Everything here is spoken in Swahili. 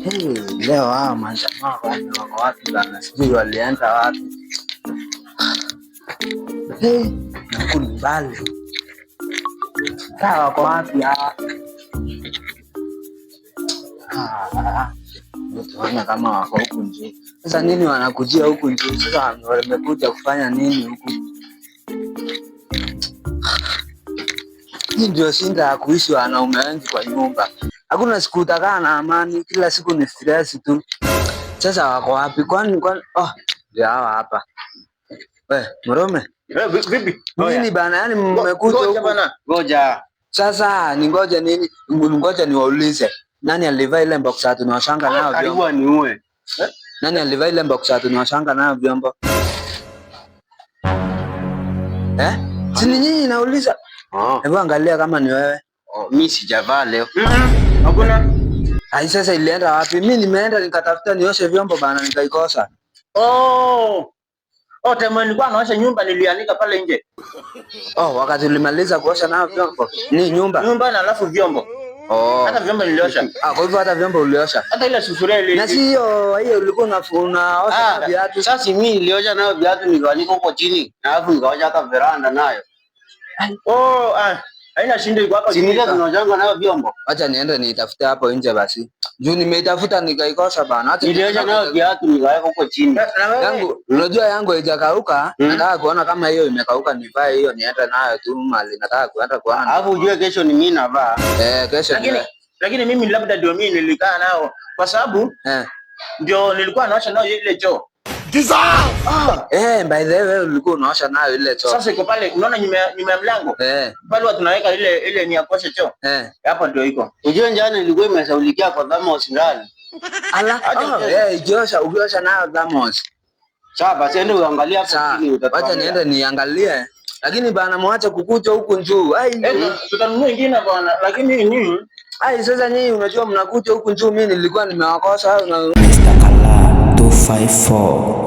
Hey, leo majamaa wako wapi bana? Sijui walienda wapi. Hey, huku ni mbali. Wako wapi hawa? Tuone kama wako huku nje. Sasa nini wanakujia huku nje? Sasa wamekuja kufanya nini huku? Hii ndio shinda ya kuishi wanaume wengi kwa nyumba. Hakuna siku utakaa na amani, kila siku ni stress tu. Sasa wako wapi? Kwani ndio hawa hapa. Mrome. Vipi? Nini bana? Yaani mmekuja huku bana. Ngoja. Sasa ningoje nini? Ngoja niwaulize. Nani alivaa ile boxer tunawashanga nayo vyombo? Alikuwa ni uwe. Nani alivaa ile boxer tunawashanga nayo vyombo? Si ni nyinyi nauliza. Hebu angalia kama ni wewe. Mimi sijavaa leo. Hakuna. Hai, sasa ilienda wapi? Mimi nimeenda nikatafuta nioshe vyombo bana nikaikosa. Tena nilikuwa naosha nyumba nilianika pale nje. Wakati ulimaliza kuosha nayo vyombo. Ni nyumba. Nyumba na alafu vyombo. Hata vyombo niliosha. Kwa hivyo hata vyombo uliosha. Hata ile sufuria ile. Na si hiyo ulikuwa unaosha na viatu. Sasa mimi niliosha nayo viatu nilianika huko chini. Na alafu nikaosha hata veranda nayo. Haina shida iko hapa. Sinilia tunaojanga nayo vyombo. Acha niende nitafute hapo nje basi. Juu nimeitafuta nikaikosa bana. Acha niliosha nayo viatu nikaweka huko chini. Unajua yangu haijakauka. Nataka kuona kama hiyo imekauka nivae hiyo niende nayo tu mali. Nataka kuenda kuona. Alafu ujue kesho ni mimi navaa. Kesho. Lakini mimi labda ndio mimi nilikaa nao kwa sababu ndio nilikuwa naosha nayo ile choo. By the way ulikuwa unaosha nayo ile choo. Sasa iko pale unaona nyuma ya mlango. Pale watu tunaweka ile ni ya kuosha choo. Hapo ndio iko. Unajua jana nilikuwa nimesaulikia kwa thermos ndani. Ukiosha nayo thermos. Sawa basi ende uangalie hapo chini utatoa. Acha niende niangalie. Lakini bana mwache kukuja huku njoo. Tutanunua ingine bwana. Lakini nini? Sasa nyinyi unajua mnakuja huku njoo, mimi nilikuwa nimewakosa. Mr. Kala 254